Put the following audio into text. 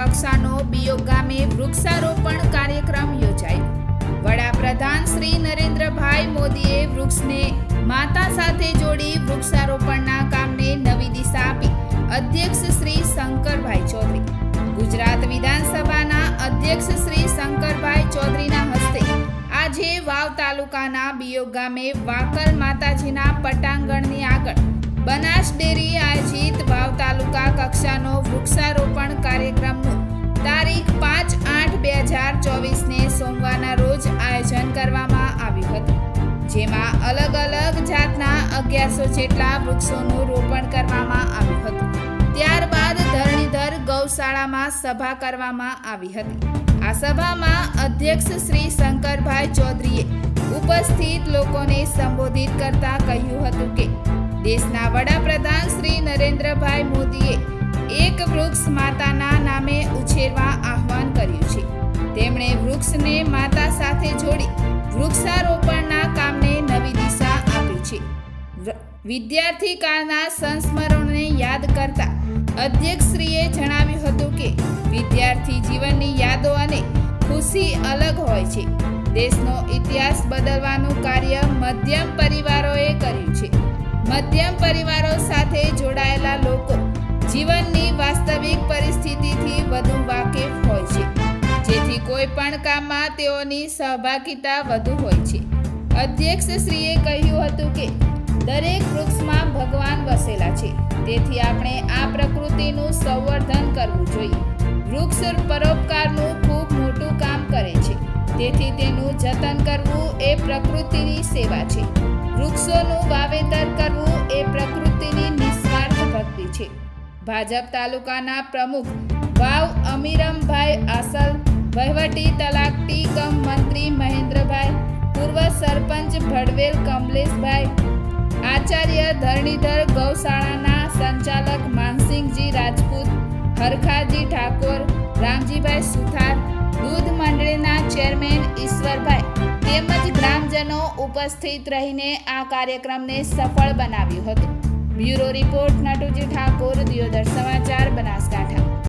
કક્ષાનો બિયોગ ગામે વૃક્ષારોપણ કાર્યક્રમ યોજાયો. વડાપ્રધાન શ્રી નરેન્દ્રભાઈ મોદીએ વૃક્ષને માતા સાથે જોડી વૃક્ષારોપણના કામને નવી દિશા આપી. અધ્યક્ષ શ્રી શંકરભાઈ ચૌધરી. ગુજરાત વિધાનસભાના અધ્યક્ષ શ્રી શંકરભાઈ ચૌધરીના હસ્તે આજે વાવ તાલુકાના બિયોગ ગામે વાકલ માતાજીના પટાંગણની આગળ બનાસ ડેરી આયોજિત વાવ તાલુકા કક્ષાનો વૃક્ષારોપણ કાર્યક્રમનું તારીખ 5/8/2024 સોમવારના રોજ આયોજન કરવામાં આવ્યું હતું. જેમાં અલગ અલગ જાતના 1100 જેટલા વૃક્ષોનું રોપણ કરવામાં આવ્યું હતું. ત્યારબાદ ધરણીધર ગૌશાળામાં સભા કરવામાં આવી હતી. આ સભામાં અધ્યક્ષ શ્રી શંકરભાઈ ચૌધરીએ ઉપસ્થિત લોકોને સંબોધિત કરતા કહ્યું હતું કે દેશના વડાપ્રધાન શ્રી નરેન્દ્રભાઈ મોદીએ એક વૃક્ષ માતાના નામે ઉછેરવા આહવાન કર્યું છે. તેમણે વૃક્ષને માતા સાથે જોડી વૃક્ષારોપણના કામને નવી દિશા આપી છે. વિદ્યાર્થી કાળના સંસ્મરણોને યાદ કરતા અધ્યક્ષશ્રીએ જણાવ્યું હતું કે વિદ્યાર્થી જીવનની યાદો અને ખુશી અલગ હોય છે. દેશનો ઇતિહાસ બદલવાનું કાર્ય મધ્યમ પરિવારોએ કર્યું છે. મધ્યમ પરિવારો સાથે જોડાયેલા લોકો જીવનની વાસ્તવિક પરિસ્થિતિથી વધુ વાકેફ હોય છે, જેથી કોઈ પણ કામમાં તેઓની સહભાગિતા વધુ હોય છે. અધ્યક્ષશ્રીએ કહ્યું હતું કે દરેક વૃક્ષમાં ભગવાન વસેલા છે, તેથી આપણે આ પ્રકૃતિનું સંવર્ધન કરવું જોઈએ. વૃક્ષ પરોપકારનું ખૂબ મોટું કામ કરે છે, તેથી તેનું જતન કરવું એ પ્રકૃતિની સેવા છે. વૃક્ષોનું વાવેતર કરવું એ પ્રકૃતિની નિસ્વાર્થ ભક્તિ છે. ભાજપ તાલુકાના પ્રમુખ વાવ અમીરમભાઈ આસલ, વહીવટી તલાટી કમ મંત્રી મહેન્દ્રભાઈ, પૂર્વ સરપંચ ભડવેલ કમલેશભાઈ, આચાર્ય ધરણીધર ગૌશાળાના સંચાલક માનસિંહજી રાજપૂત, હરખાજી ઠાકોર, રામજીભાઈ સુથાર, દૂધ મંડળીના ચેરમેન ઈશ્વરભાઈ તેમજ ગ્રામજનો ઉપસ્થિત રહીને આ કાર્યક્રમને સફળ બનાવ્યો હતો. બ્યુરો રિપોર્ટ નટુજી ઠાકોર, દિયોદર સમાચાર, બનાસકાંઠા.